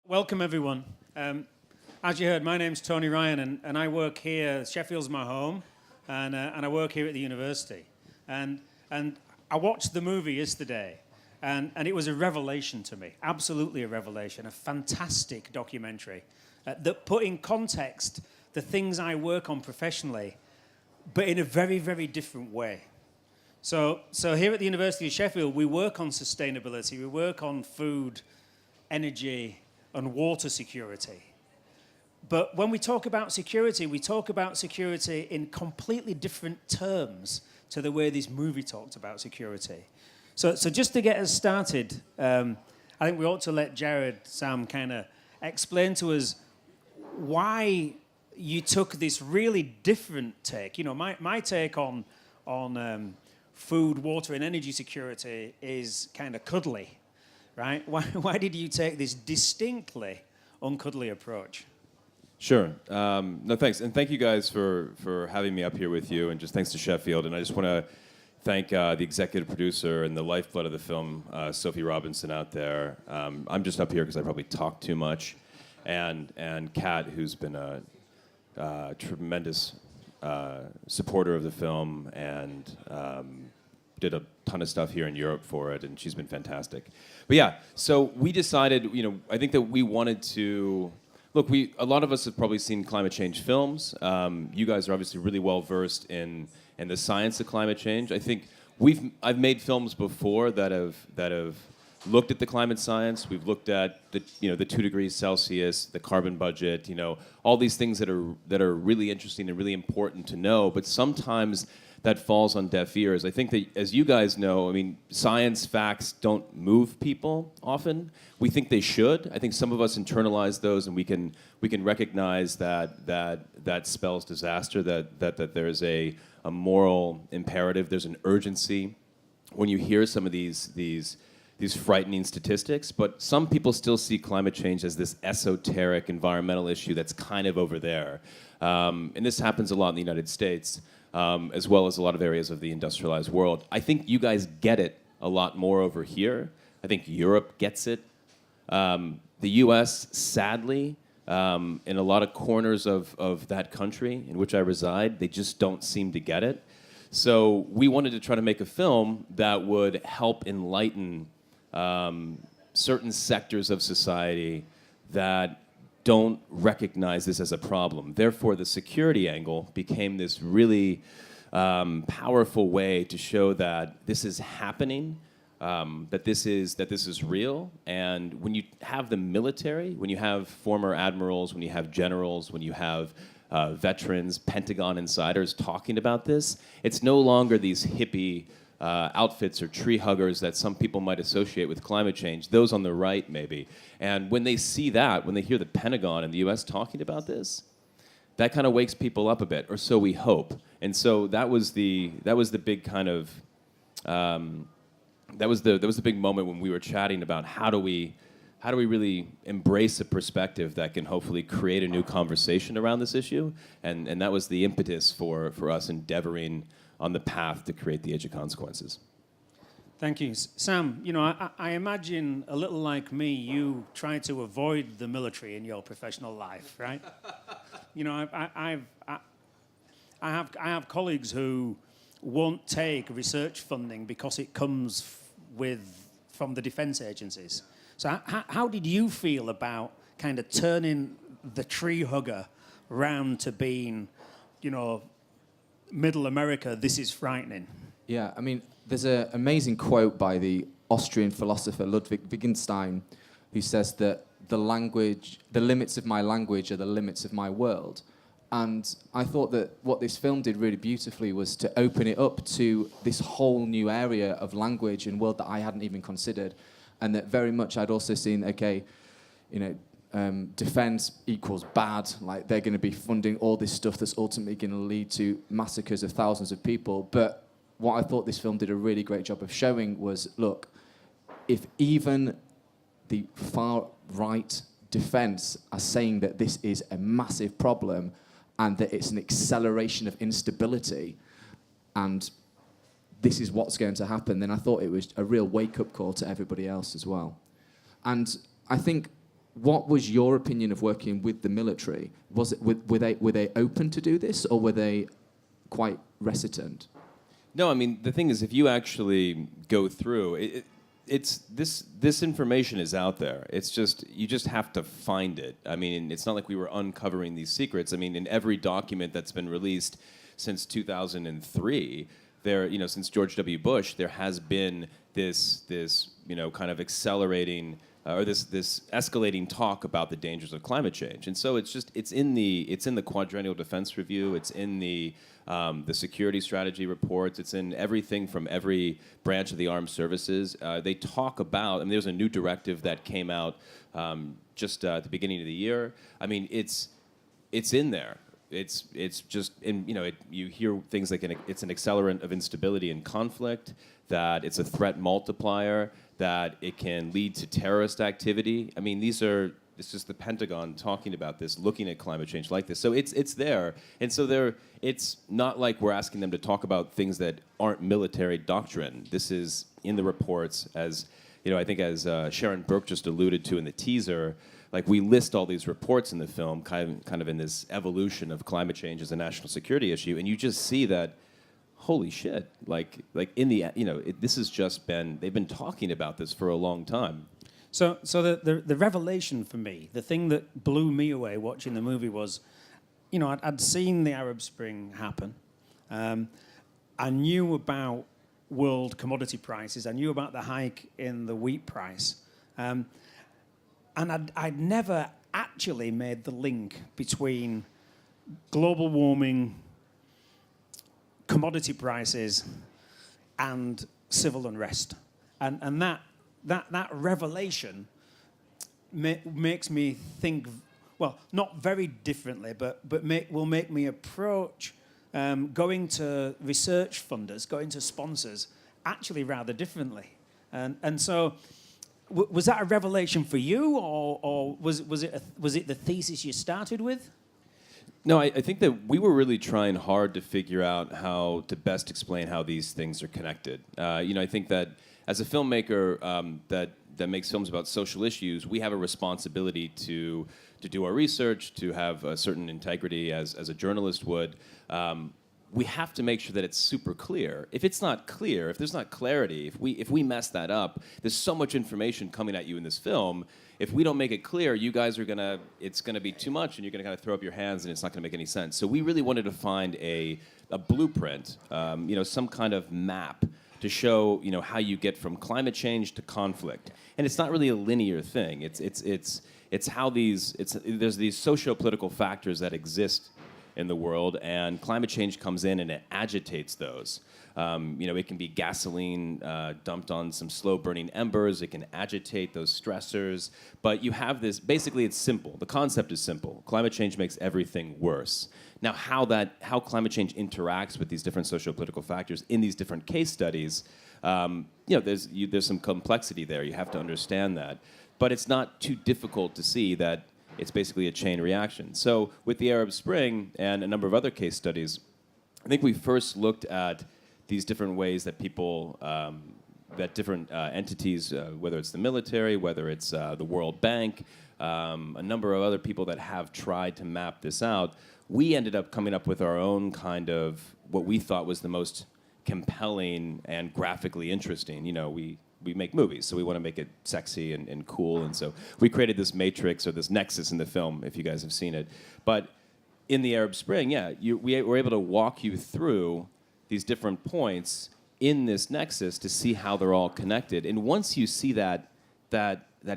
Welcome, everyone. As you heard, my name's Tony Ryan, and I work here. Sheffield's my home, and I work here at the university. And I watched the movie yesterday, and it was a revelation to me, absolutely a revelation, a fantastic documentary that put in context the things I work on professionally, but in a very, very different way. So here at the University of Sheffield, we work on sustainability, we work on food, energy, and water security. But when we talk about security, we talk about security in completely different terms to the way this movie talked about security. So just to get us started, I think we ought to let Jared, Sam, kind of explain to us why you took this really different take. You know, my take on food, water, and energy security is kind of cuddly. Right? Why did you take this distinctly uncuddly approach? Sure. No, thanks. And thank you guys for having me up here with you, and just thanks to Sheffield. And I just want to thank the executive producer and the lifeblood of the film, Sophie Robinson out there. I'm just up here because I probably talk too much. And Kat, who's been a tremendous supporter of the film and did a ton of stuff here in Europe for it, and she's been fantastic. But yeah, so we decided, I think that we wanted to look. A lot of us have probably seen climate change films. You guys are obviously really well versed in the science of climate change. I think I've made films before that have looked at the climate science. We've looked at the 2 degrees Celsius, the carbon budget, all these things that are really interesting and really important to know. But sometimes that falls on deaf ears. I think that, as you guys know, science facts don't move people often. We think they should. I think some of us internalize those, and we can recognize that spells disaster. That there's a moral imperative. There's an urgency when you hear some of these frightening statistics. But some people still see climate change as this esoteric environmental issue that's kind of over there, and this happens a lot in the United States. As well as a lot of areas of the industrialized world. I think you guys get it a lot more over here. I think Europe gets it. The US, sadly, in a lot of corners of that country in which I reside, they just don't seem to get it. So we wanted to try to make a film that would help enlighten certain sectors of society that don't recognize this as a problem. Therefore, the security angle became this really powerful way to show that this is happening, that this is real. And when you have the military, when you have former admirals, when you have generals, when you have veterans, Pentagon insiders talking about this, it's no longer these hippie outfits or tree huggers that some people might associate with climate change, those on the right maybe. And when they see that, when they hear the Pentagon and the US talking about this, that kind of wakes people up a bit, or so we hope. And so that was the big kind of that was the big moment when we were chatting about how do we really embrace a perspective that can hopefully create a new conversation around this issue. And that was the impetus for us endeavoring on the path to create the age of consequences. Thank you. Sam, I imagine a little like me, you try to avoid the military in your professional life, right? I have colleagues who won't take research funding because it comes from the defense agencies. So how did you feel about kind of turning the tree hugger round to being, middle America, this is frightening? Yeah, there's an amazing quote by the Austrian philosopher Ludwig Wittgenstein, who says that the limits of my language are the limits of my world. And I thought that what this film did really beautifully was to open it up to this whole new area of language and world that I hadn't even considered. And that very much I'd also seen, defense equals bad, like they're going to be funding all this stuff that's ultimately going to lead to massacres of thousands of people. But what I thought this film did a really great job of showing was, look, if even the far-right defense are saying that this is a massive problem and that it's an acceleration of instability and this is what's going to happen, then I thought it was a real wake-up call to everybody else as well. And I think what was your opinion of working with the military? Were they open to do this, or were they quite reticent? No, I mean, the thing is, if you actually go through it's this information is out there. It's just you just have to find it. I mean, it's not like we were uncovering these secrets. I mean, in every document that's been released since 2003, since George W. Bush, there has been this kind of accelerating or this escalating talk about the dangers of climate change. And so it's in the Quadrennial Defense Review. It's in the security strategy reports. It's in everything from every branch of the armed services. They talk about, and there's a new directive that came out just at the beginning of the year. I mean, it's in there. It's just, you hear things like it's an accelerant of instability and conflict, that it's a threat multiplier, that it can lead to terrorist activity. I mean, it's just the Pentagon talking about this, looking at climate change like this. So it's there. And so it's not like we're asking them to talk about things that aren't military doctrine. This is in the reports, as I think as Sharon Burke just alluded to in the teaser, like we list all these reports in the film kind of in this evolution of climate change as a national security issue, and you just see that, holy shit, like in the, this has just been, they've been talking about this for a long time. So the revelation for me, the thing that blew me away watching the movie was, I'd seen the Arab Spring happen. I knew about world commodity prices. I knew about the hike in the wheat price. And I'd never actually made the link between global warming, commodity prices, and civil unrest. And that revelation makes me think, well, not very differently, but will make me approach going to research funders, going to sponsors, actually rather differently. And so, was that a revelation for you, or was it the thesis you started with? No, I think that we were really trying hard to figure out how to best explain how these things are connected. I think that as a filmmaker that makes films about social issues, we have a responsibility to do our research, to have a certain integrity as a journalist would. We have to make sure that it's super clear. If it's not clear, if there's not clarity, if we mess that up, there's so much information coming at you in this film. If we don't make it clear, you guys are it's gonna be too much, and you're gonna kind of throw up your hands, and it's not gonna make any sense. So we really wanted to find a blueprint, some kind of map to show, how you get from climate change to conflict. And it's not really a linear thing. It's how there's these socio-political factors that exist in the world, and climate change comes in and it agitates those. It can be gasoline dumped on some slow-burning embers. It can agitate those stressors. But you have this, basically it's simple. The concept is simple. Climate change makes everything worse. Now, how climate change interacts with these different socio-political factors in these different case studies, there's some complexity there. You have to understand that. But it's not too difficult to see that it's basically a chain reaction. So with the Arab Spring and a number of other case studies, I think we first looked at these different ways that people, that different entities, whether it's the military, whether it's the World Bank, a number of other people that have tried to map this out, we ended up coming up with our own kind of what we thought was the most compelling and graphically interesting. We make movies, so we want to make it sexy and cool, and so we created this matrix or this nexus in the film, if you guys have seen it. But in the Arab Spring, we were able to walk you through these different points in this nexus to see how they're all connected. And once you see that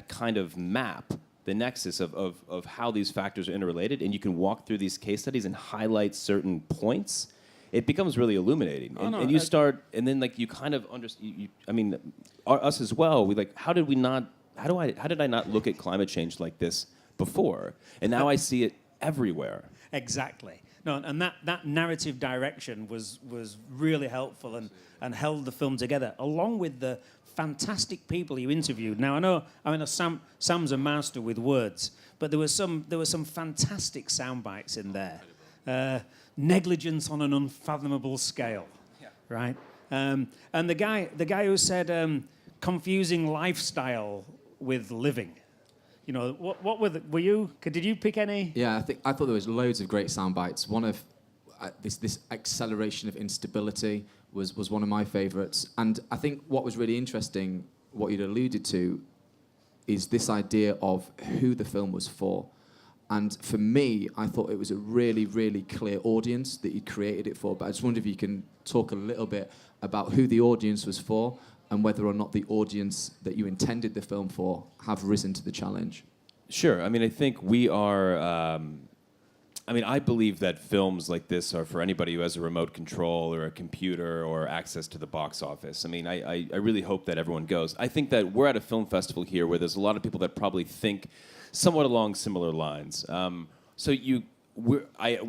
kind of map, the nexus of how these factors are interrelated, and you can walk through these case studies and highlight certain points, it becomes really illuminating. And you start, and then you kind of understand. Us as well. How did I not look at climate change like this before? And now I see it everywhere. Exactly. No, and that narrative direction was really helpful and held the film together, along with the fantastic people you interviewed. Now I know Sam's a master with words, but there were some fantastic sound bites in there. Negligence on an unfathomable scale, right? And the guy who said confusing lifestyle with living, you know, what were you? Did you pick any? Yeah, I thought there was loads of great sound bites. One of this acceleration of instability was one of my favourites. And I think what was really interesting, what you'd alluded to, is this idea of who the film was for. And for me, I thought it was a really, really clear audience that you created it for. But I just wonder if you can talk a little bit about who the audience was for and whether or not the audience that you intended the film for have risen to the challenge. Sure. I mean, I think we are... I believe that films like this are for anybody who has a remote control or a computer or access to the box office. I mean, I really hope that everyone goes. I think that we're at a film festival here where there's a lot of people that probably think somewhat along similar lines. We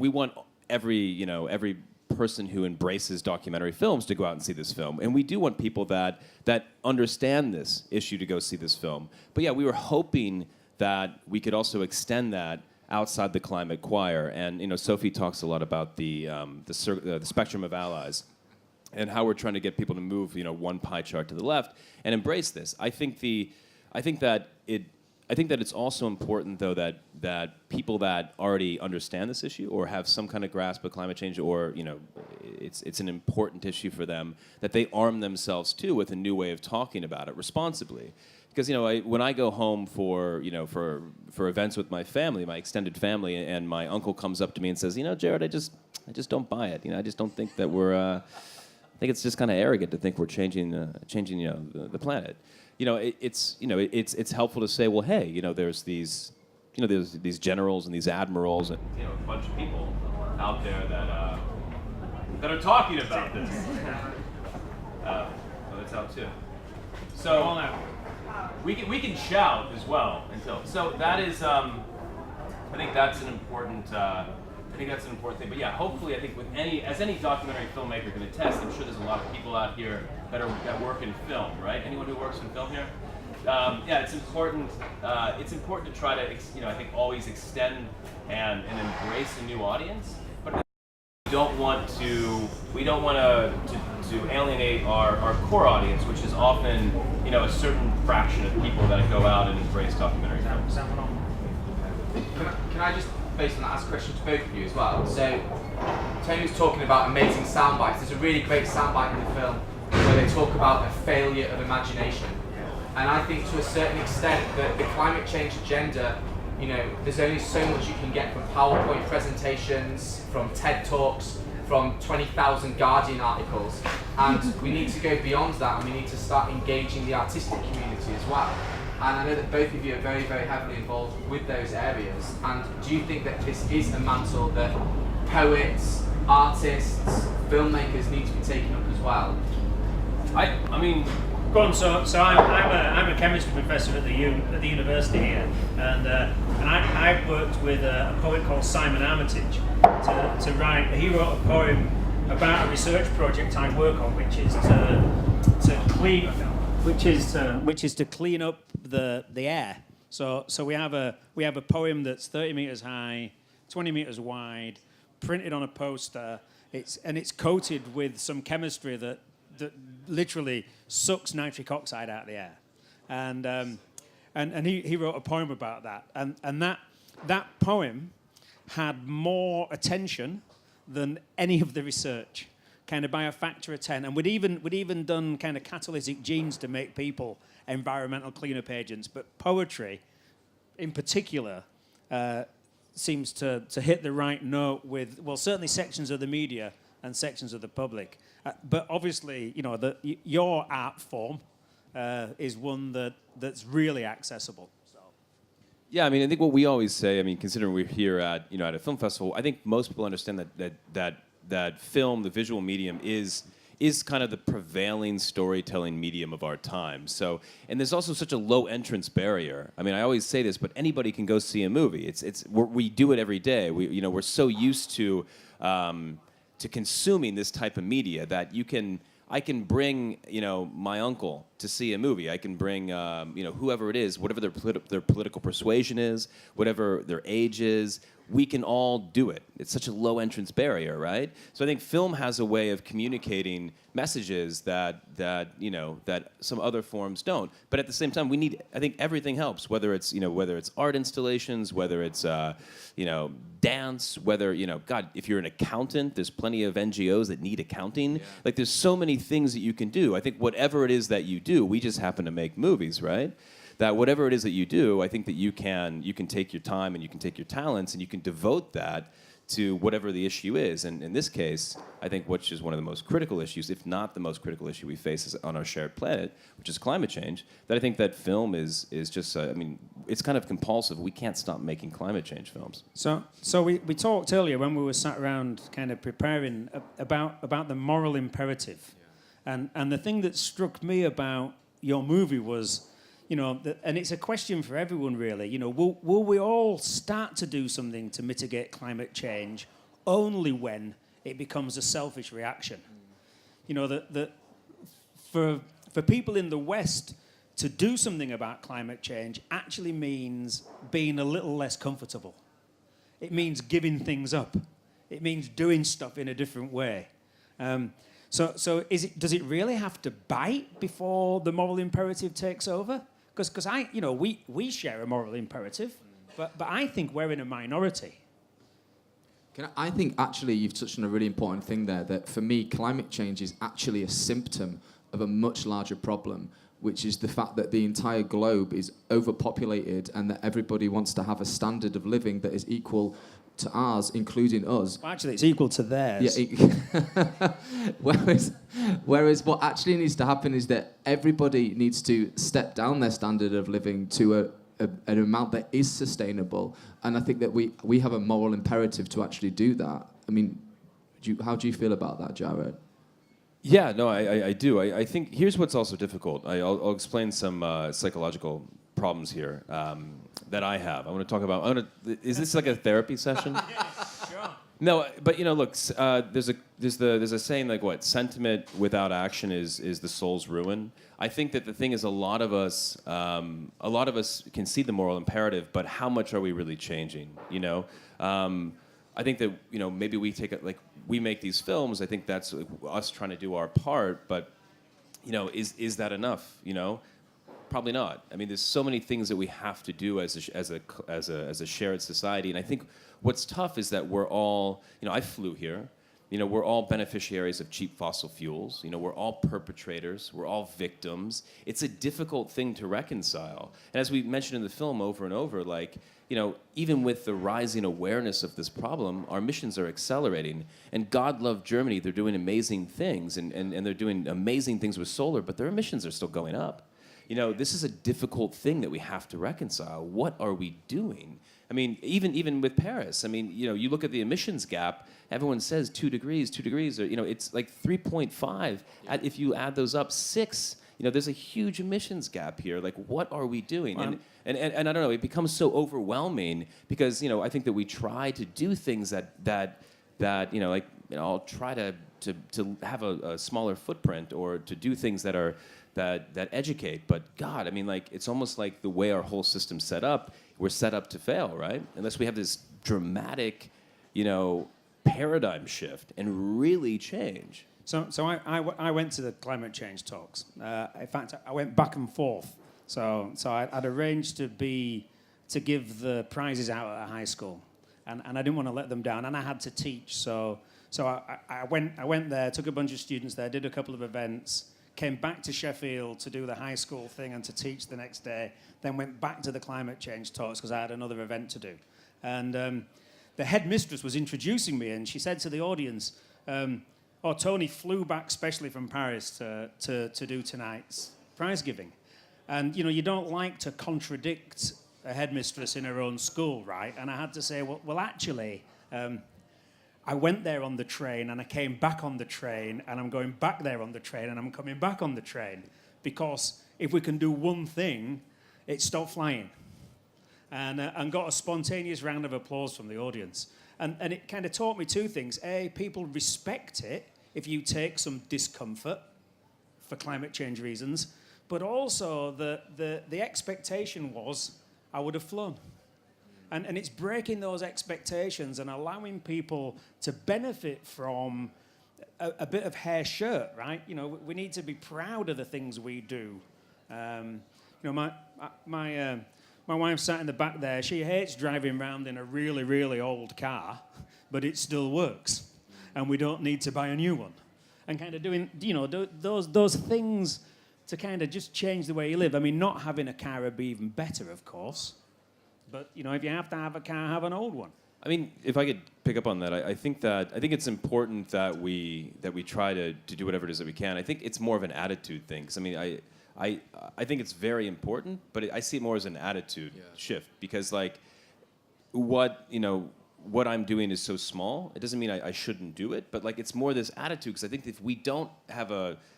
want every person who embraces documentary films to go out and see this film. And we do want people that understand this issue to go see this film. But yeah, we were hoping that we could also extend that outside the climate choir. And Sophie talks a lot about the spectrum of allies and how we're trying to get people to move one pie chart to the left and embrace this. I think that it's also important though that people that already understand this issue or have some kind of grasp of climate change, or it's an important issue for them, that they arm themselves too with a new way of talking about it responsibly. Because when I go home for events with my family, my extended family, and my uncle comes up to me and says, Jared, I just don't buy it. I just don't think that we're. I think it's just kind of arrogant to think we're changing the planet. It's helpful to say, well, hey, there's these generals and these admirals and a bunch of people out there that are talking about this. That's out too. So. We can shout as well so that is I think that's an important thing. But yeah, hopefully I think as any documentary filmmaker can attest, I'm sure there's a lot of people out here that work in film, right? Anyone who works in film here? Yeah, it's important to try to I think always extend and embrace a new audience, but we don't want to alienate our core audience, which is often a certain fraction of people that go out and embrace documentary films. Can I just, based on that, ask a question to both of you as well? So Tony was talking about amazing sound bites. There's a really great sound bite in the film where they talk about a failure of imagination. And I think to a certain extent that the climate change agenda, there's only so much you can get from PowerPoint presentations, from TED Talks, from 20,000 Guardian articles, and we need to go beyond that, and we need to start engaging the artistic community as well. And I know that both of you are very, very heavily involved with those areas, and do you think that this is a mantle that poets, artists, filmmakers need to be taking up as well? I mean, go on. So I'm a chemistry professor at the university here, and I've worked with a poet called Simon Armitage to write. He wrote a poem about a research project I work on, which is to clean up the air. So we have a poem that's 30 meters high, 20 meters wide, printed on a poster. It's coated with some chemistry that literally sucks nitric oxide out of the air, and he wrote a poem about that, and that poem had more attention than any of the research, kind of by a factor of 10, and we'd even done kind of catalytic genes to make people environmental cleanup agents, but poetry, in particular, seems to hit the right note with, well, certainly sections of the media and sections of the public. But obviously, your art form is one that's really accessible. So. Yeah, I think what we always say, considering we're here at a film festival, I think most people understand that film, the visual medium, is kind of the prevailing storytelling medium of our time. So, and there's also such a low entrance barrier. I always say this, but anybody can go see a movie. We do it every day. We're so used to consuming this type of media that I can bring my uncle to see a movie. I can bring whoever it is, whatever their political persuasion is, whatever their age is, we can all do it. It's such a low entrance barrier, right? So I think film has a way of communicating messages that some other forms don't. But at the same time, I think everything helps, whether it's art installations, whether it's dance, whether God, if you're an accountant, there's plenty of NGOs that need accounting. Like there's so many things that you can do. I think whatever it is that you do, we just happen to make movies, right? That whatever it is that you do, I think that you can take your time and you can take your talents and you can devote that to whatever the issue is. And in this case, I think which is one of the most critical issues, if not the most critical issue we face on our shared planet, which is climate change, that I think that film is just, it's kind of compulsive. We can't stop making climate change films. So we talked earlier when we were sat around kind of preparing about the moral imperative. Yeah. And the thing that struck me about your movie was, and it's a question for everyone really, will we all start to do something to mitigate climate change only when it becomes a selfish reaction? That for people in the West to do something about climate change actually means being a little less comfortable. It means giving things up. It means doing stuff in a different way. So does it really have to bite before the moral imperative takes over? Because we share a moral imperative, but I think we're in a minority. I think actually you've touched on a really important thing there, that for me climate change is actually a symptom of a much larger problem, which is the fact that the entire globe is overpopulated and that everybody wants to have a standard of living that is equal to ours, including us. Well, actually, it's equal to theirs. Yeah, whereas what actually needs to happen is that everybody needs to step down their standard of living to an amount that is sustainable. And I think that we have a moral imperative to actually do that. I mean, how do you feel about that, Jared? Yeah, no, I do. I think here's what's also difficult. I'll explain some psychological problems here that I have. I want to talk about. Is this like a therapy session? Yeah, sure. No, but look, there's a saying like what? Sentiment without action is the soul's ruin. I think that the thing is, a lot of us can see the moral imperative, but how much are we really changing? I think that maybe we make these films. I think that's us trying to do our part, but is that enough? Probably not. I mean, there's so many things that we have to do as a shared society, and I think what's tough is that we're all. I flew here. We're all beneficiaries of cheap fossil fuels. We're all perpetrators. We're all victims. It's a difficult thing to reconcile. And as we mentioned in the film over and over, even with the rising awareness of this problem, our missions are accelerating. And God love Germany. They're doing amazing things, and they're doing amazing things with solar, but their emissions are still going up. This is a difficult thing that we have to reconcile. What are we doing? I mean, even with Paris, I mean, you look at the emissions gap, everyone says 2 degrees, or, it's like 3.5. Yeah. If you add those up, 6, there's a huge emissions gap here. Like, what are we doing? Wow. And I don't know, it becomes so overwhelming because, I think that we try to do things that I'll try to have a smaller footprint or to do things that educate. But God, I mean, it's almost like the way our whole system's set up, we're set up to fail, right? Unless we have this dramatic, paradigm shift and really change. So I went to the climate change talks. In fact, I went back and forth. So I'd arranged to give the prizes out at a high school, and I didn't want to let them down, and I had to teach. So I went there, took a bunch of students there, did a couple of events, came back to Sheffield to do the high school thing and to teach the next day, then went back to the climate change talks because I had another event to do. And the headmistress was introducing me, and she said to the audience, Tony flew back specially from Paris to do tonight's prize giving. And, you don't like to contradict a headmistress in her own school, right? And I had to say, well actually, I went there on the train and I came back on the train and I'm going back there on the train and I'm coming back on the train. Because if we can do one thing, it's stop flying. And got a spontaneous round of applause from the audience. And it kind of taught me 2 things. A, people respect it if you take some discomfort for climate change reasons. But also the expectation was I would have flown. And it's breaking those expectations and allowing people to benefit from a bit of hair shirt, right? You know, we need to be proud of the things we do. You know, my wife sat in the back there. She hates driving around in a really, really old car, but it still works. And we don't need to buy a new one. And kind of doing, you know, those things to kind of just change the way you live. I mean, not having a car would be even better, of course. But, you know, if you have to have a car, have an old one. I mean, if I could pick up on that, I think it's important that we try to do whatever it is that we can. I think it's more of an attitude thing. 'Cause I mean, I think it's very important, but I see it more as an attitude shift, because like what I'm doing is so small. It doesn't mean I shouldn't do it, but like it's more this attitude, because I think if we don't have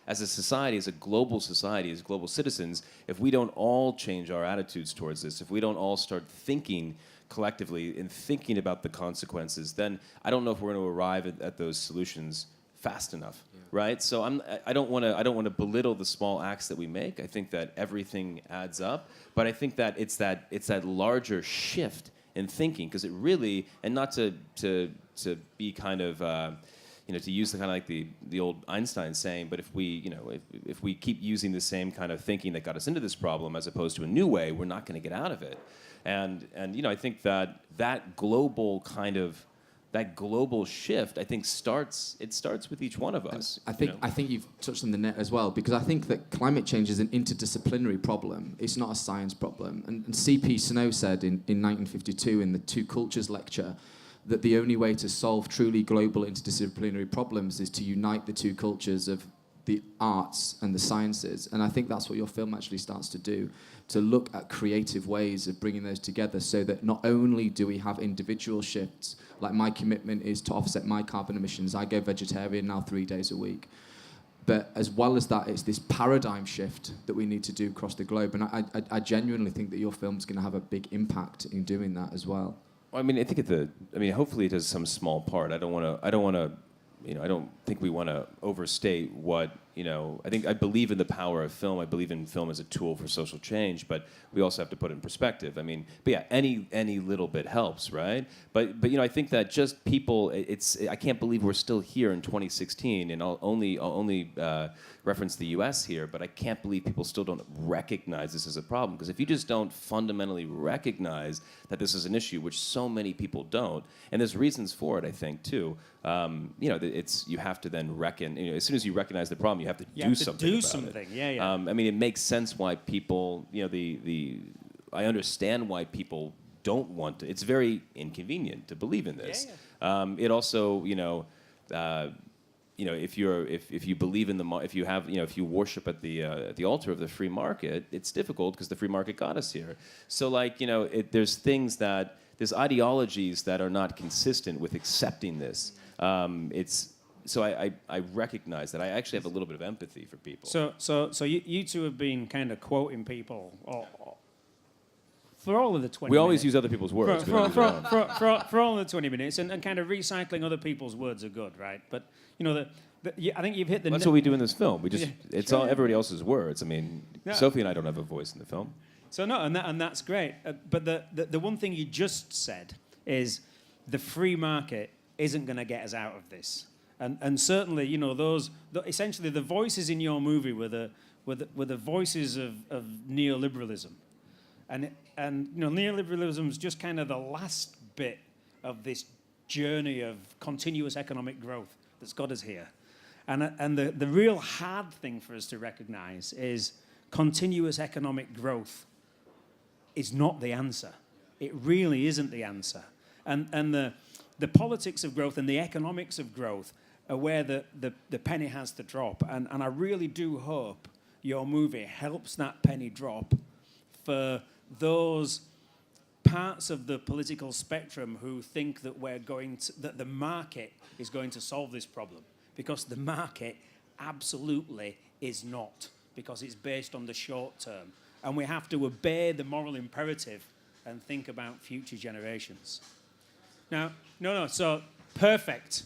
as a society, as a global society, as global citizens, if we don't all change our attitudes towards this, if we don't all start thinking collectively and thinking about the consequences, then I don't know if we're going to arrive at those solutions fast enough, right? So I don't want to belittle the small acts that we make. I think that everything adds up, but I think that it's that larger shift in thinking, because it really, and not to be kind of to use the kind of like the old Einstein saying, but if we keep using the same kind of thinking that got us into this problem as opposed to a new way, we're not going to get out of it. And I think that global shift, I think starts with each one of us. I think you've touched on the net as well, because I think that climate change is an interdisciplinary problem. It's not a science problem. And C.P. Snow said in 1952 in the Two Cultures lecture that the only way to solve truly global interdisciplinary problems is to unite the two cultures of the arts and the sciences. And I think that's what your film actually starts to do, to look at creative ways of bringing those together, so that not only do we have individual shifts, like my commitment is to offset my carbon emissions. I go vegetarian now 3 days a week. But as well as that, it's this paradigm shift that we need to do across the globe. And I genuinely think that your film's going to have a big impact in doing that as well. I mean, I think hopefully it does some small part. I don't think we want to overstate what, I believe in the power of film. I believe in film as a tool for social change, but we also have to put it in perspective. I mean, but yeah, any little bit helps, right? But I think that just people, I can't believe we're still here in 2016, and I'll only reference the U.S. here, but I can't believe people still don't recognize this as a problem, because if you just don't fundamentally recognize that this is an issue, which so many people don't, and there's reasons for it, I think, too. You have to then reckon. As soon as you recognize the problem, you have to do something about it. Yeah. I mean, it makes sense why people. I understand why people don't want to. It's very inconvenient to believe in this. It also, if you believe in if you worship at the altar of the free market, it's difficult because the free market got us here. So there's ideologies that are not consistent with accepting this. So I recognize that. I actually have a little bit of empathy for people. So you two have been kind of quoting people for all of the 20 minutes. We always use other people's words. For all of the 20 minutes, and kind of recycling other people's words are good, right? But, I think you've hit the... That's what we do in this film. It's all everybody else's words. I mean, Sophie and I don't have a voice in the film. So no, and that's great. But the one thing you just said is the free market isn't going to get us out of this. And certainly, essentially the voices in your movie were the voices of neoliberalism. And neoliberalism is just kind of the last bit of this journey of continuous economic growth that's got us here. And the real hard thing for us to recognize is continuous economic growth is not the answer. It really isn't the answer. And the politics of growth and the economics of growth are where the penny has to drop. And I really do hope your movie helps that penny drop for those parts of the political spectrum who think that that the market is going to solve this problem, because the market absolutely is not, because it's based on the short term, and we have to obey the moral imperative and think about future generations. Now, so perfect.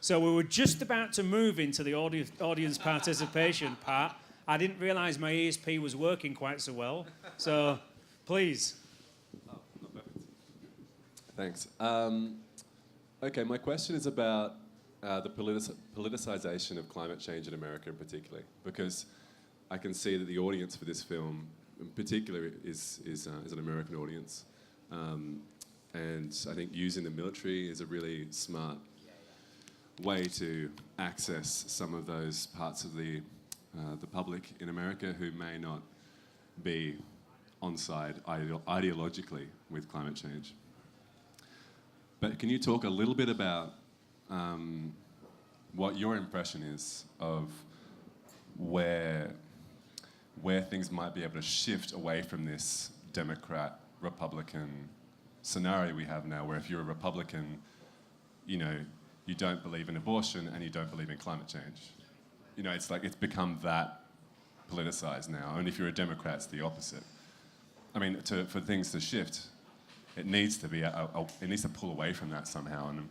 So we were just about to move into the audience participation part. I didn't realize my ESP was working quite so well. So, please. Thanks. Okay, my question is about the politicization of climate change in America in particular, because I can see that the audience for this film in particular is an American audience. And I think using the military is a really smart way to access some of those parts of the public in America who may not be on side ideologically with climate change. But can you talk a little bit about what your impression is of where things might be able to shift away from this Democrat-Republican scenario we have now, where if you're a Republican, you don't believe in abortion and you don't believe in climate change. It's like it's become that politicized now, and if you're a Democrat, it's the opposite. I mean, for things to shift, it needs to be it needs to pull away from that somehow. And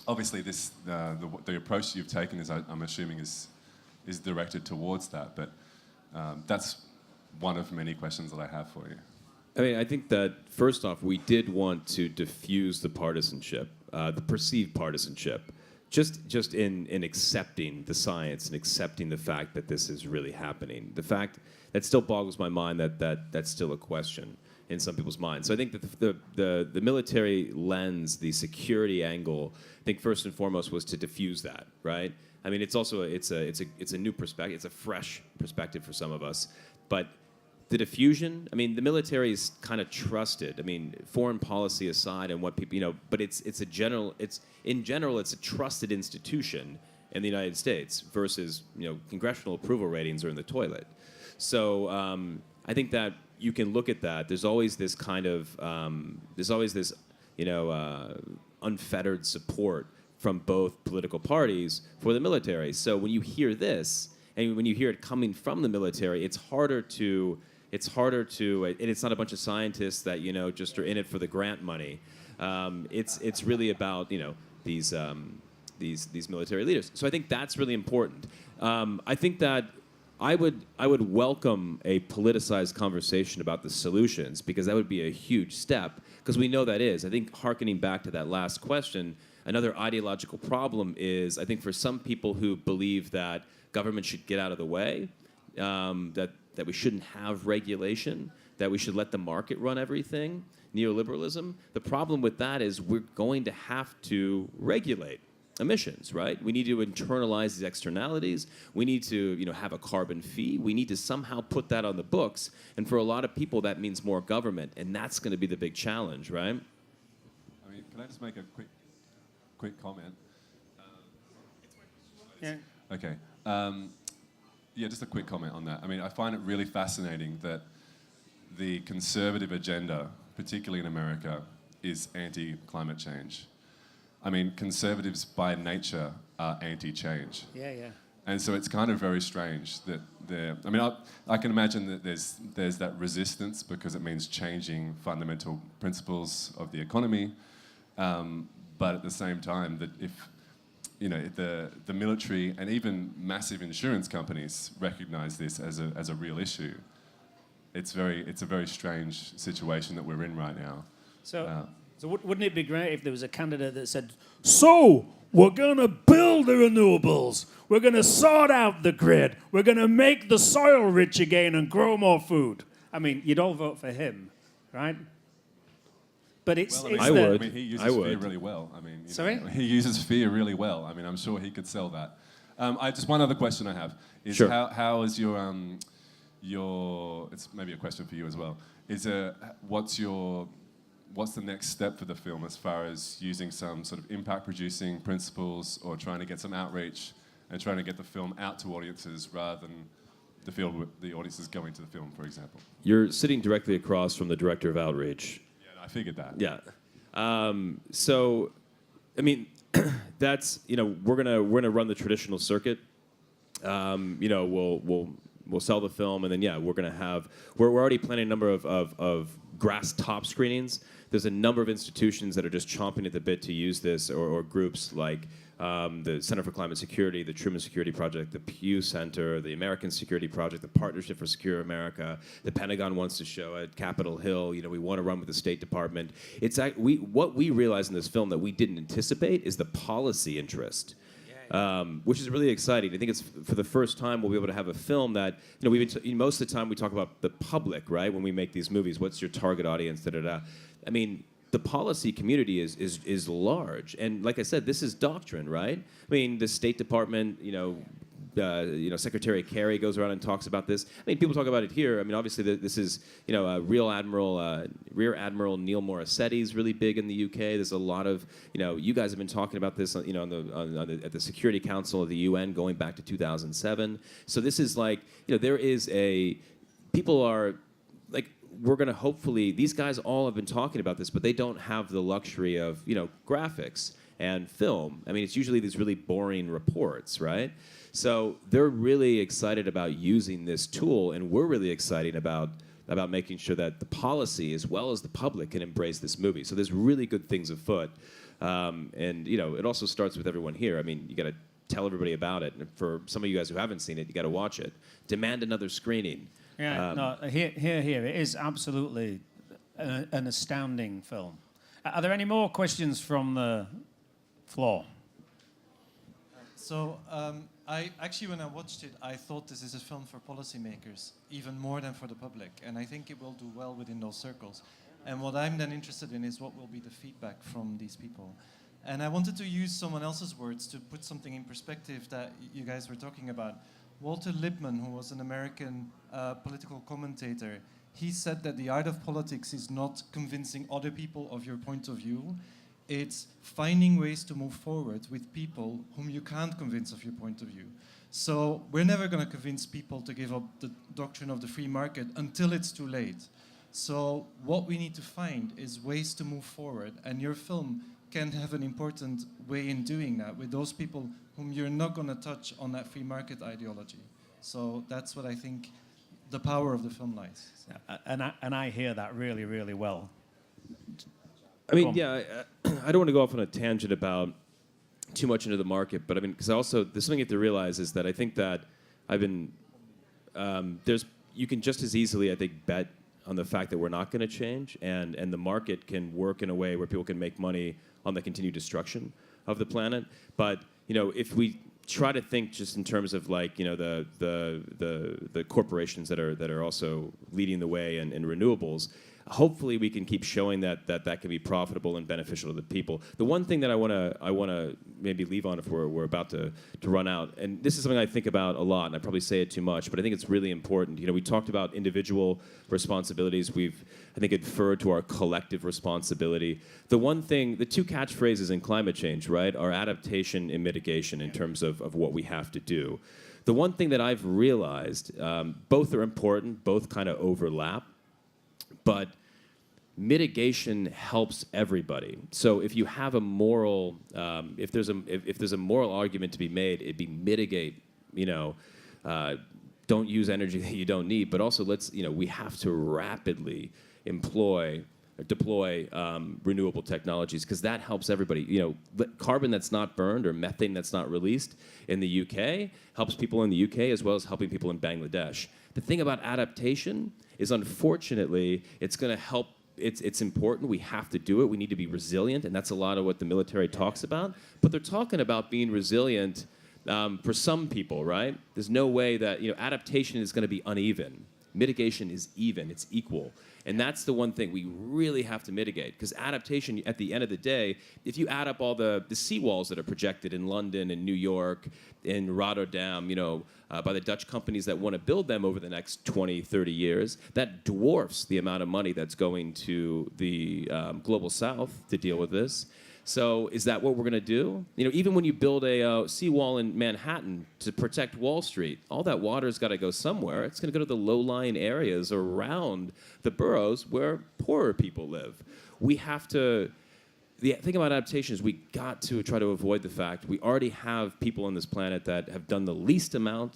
obviously, the approach you've taken is, I'm assuming, is directed towards that. But that's one of many questions that I have for you. I mean, I think that first off, we did want to diffuse the partisanship, the perceived partisanship, just in accepting the science and accepting the fact that this is really happening. The fact that still boggles my mind that's still a question in some people's minds. So I think that the military lens, the security angle, I think first and foremost was to diffuse that, right? I mean, it's also it's a new perspective, it's a fresh perspective for some of us, but the diffusion, I mean, the military is kind of trusted. I mean, foreign policy aside and what people, but in general, it's a trusted institution in the United States versus, congressional approval ratings are in the toilet. So I think that you can look at that. There's always this kind of, unfettered support from both political parties for the military. So when you hear this, and when you hear it coming from the military, it's harder to, and it's not a bunch of scientists that, just are in it for the grant money. It's really about, these military leaders. So I think that's really important. I think that I would welcome a politicized conversation about the solutions, because that would be a huge step, because we know that is. I think hearkening back to that last question, another ideological problem is, I think for some people who believe that government should get out of the way, that we shouldn't have regulation, that we should let the market run everything, neoliberalism. The problem with that is we're going to have to regulate emissions, right? We need to internalize these externalities. We need to, have a carbon fee. We need to somehow put that on the books. And for a lot of people, that means more government, and that's going to be the big challenge, right? I mean, can I just make a quick comment? Yeah. Okay. Yeah, just a quick comment on that. I mean, I find it really fascinating that the conservative agenda, particularly in America, is anti-climate change. I mean, conservatives by nature are anti-change. Yeah. And so it's kind of very strange that I mean, I can imagine that there's that resistance because it means changing fundamental principles of the economy. But at the same time, that if the military and even massive insurance companies recognize this as a real issue, it's a very strange situation that we're in right now. So wouldn't it be great if there was a candidate that said, so we're going to build the renewables, we're going to sort out the grid, we're going to make the soil rich again and grow more food? I mean, you'd all vote for him, right? But it's, well, it's I the, would. I mean, he uses I fear would. really well. I mean, Sorry? He uses fear really well. I mean, I'm sure he could sell that. Just one other question I have is Sure. how is your it's maybe a question for you as well. What's the next step for the film as far as using some sort of impact producing principles or trying to get some outreach and trying to get the film out to audiences rather than the audiences going to the film, for example? You're sitting directly across from the director of outreach. Yeah, I figured that. Yeah. So, I mean, that's, we're gonna run the traditional circuit. We'll sell the film, and then we're already planning a number of Grasstop screenings. There's a number of institutions that are just chomping at the bit to use this, or groups like the Center for Climate Security, the Truman Security Project, the Pew Center, the American Security Project, the Partnership for Secure America. The Pentagon wants to show it. Capitol Hill, we want to run with the State Department. What we realized in this film that we didn't anticipate is the policy interest. Which is really exciting. I think it's for the first time we'll be able to have a film that, most of the time we talk about the public, right? When we make these movies, what's your target audience, da-da-da. I mean, the policy community is large. And like I said, this is doctrine, right? I mean, the State Department, Secretary Kerry goes around and talks about this. I mean, people talk about it here. I mean, obviously, this is, Rear Admiral Neil Morissetti's really big in the UK. There's a lot of, you guys have been talking about this, at the Security Council of the UN going back to 2007. So this is like, people are, like, we're going to hopefully, these guys all have been talking about this, but they don't have the luxury of, graphics and film. I mean, it's usually these really boring reports, right? So they're really excited about using this tool, and we're really excited about making sure that the policy as well as the public can embrace this movie. So there's really good things afoot. And, it also starts with everyone here. I mean, you got to tell everybody about it. And for some of you guys who haven't seen it, you got to watch it. Demand another screening. Yeah, here. It is absolutely an astounding film. Are there any more questions from the floor? So, I actually, when I watched it, I thought this is a film for policymakers, even more than for the public. And I think it will do well within those circles. And what I'm then interested in is what will be the feedback from these people. And I wanted to use someone else's words to put something in perspective that you guys were talking about. Walter Lippmann, who was an American political commentator, he said that the art of politics is not convincing other people of your point of view. It's finding ways to move forward with people whom you can't convince of your point of view. So we're never going to convince people to give up the doctrine of the free market until it's too late. So what we need to find is ways to move forward, and your film can have an important way in doing that with those people whom you're not going to touch on that free market ideology. So that's what I think the power of the film lies. So. And I hear that really, really well. I mean, I don't want to go off on a tangent about too much into the market, but I mean, because also there's something you have to realize is that I think that you can just as easily, I think, bet on the fact that we're not going to change, and the market can work in a way where people can make money on the continued destruction of the planet. But if we try to think just in terms of like the corporations that are also leading the way in renewables, hopefully we can keep showing that can be profitable and beneficial to the people. The one thing that I want to maybe leave on if we're about to run out, and this is something I think about a lot, and I probably say it too much, but I think it's really important. We talked about individual responsibilities. We've, I think, inferred to our collective responsibility. The two catchphrases in climate change, right, are adaptation and mitigation in terms of what we have to do. The one thing that I've realized, both are important, both kind of overlap, but mitigation helps everybody. So if you have a moral, if there's a moral argument to be made, it'd be mitigate. Don't use energy that you don't need, but also we have to rapidly deploy renewable technologies because that helps everybody. Carbon that's not burned or methane that's not released in the UK helps people in the UK as well as helping people in Bangladesh. The thing about adaptation is, unfortunately, it's going to help. It's important. We have to do it. We need to be resilient, and that's a lot of what the military talks about. But they're talking about being resilient for some people, right? There's no way that adaptation is going to be uneven. Mitigation is even. It's equal. And that's the one thing we really have to mitigate, because adaptation, at the end of the day, if you add up all the seawalls that are projected in London and New York, in Rotterdam, by the Dutch companies that want to build them over the next 20, 30 years, that dwarfs the amount of money that's going to the global south to deal with this. So is that what we're going to do? Even when you build a seawall in Manhattan to protect Wall Street, all that water's got to go somewhere. It's going to go to the low-lying areas around the boroughs where poorer people live. We have to... The thing about adaptation is we got to try to avoid the fact we already have people on this planet that have done the least amount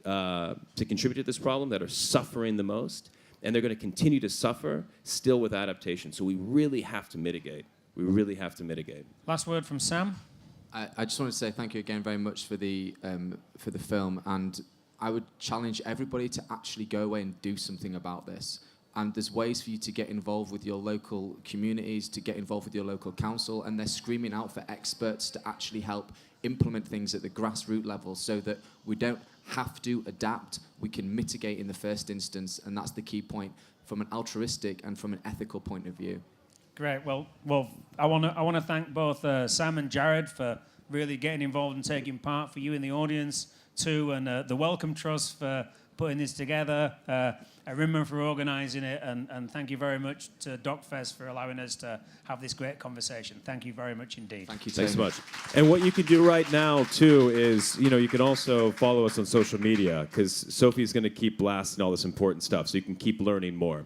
to contribute to this problem, that are suffering the most, and they're going to continue to suffer still with adaptation. So we really have to mitigate. We really have to mitigate. Last word from Sam. I just want to say thank you again very much for the film, and I would challenge everybody to actually go away and do something about this. And there's ways for you to get involved with your local communities, to get involved with your local council, and they're screaming out for experts to actually help implement things at the grassroots level so that we don't have to adapt, we can mitigate in the first instance, and that's the key point from an altruistic and from an ethical point of view. Great. Well, I want to thank both Sam and Jared for really getting involved and taking part, for you in the audience too, and the Wellcome Trust for putting this together, Rimmer for organising it, and thank you very much to DocFest for allowing us to have this great conversation. Thank you very much indeed. Thank you, Thanks so much. And what you can do right now, too, is, you can also follow us on social media, because Sophie's going to keep blasting all this important stuff, so you can keep learning more.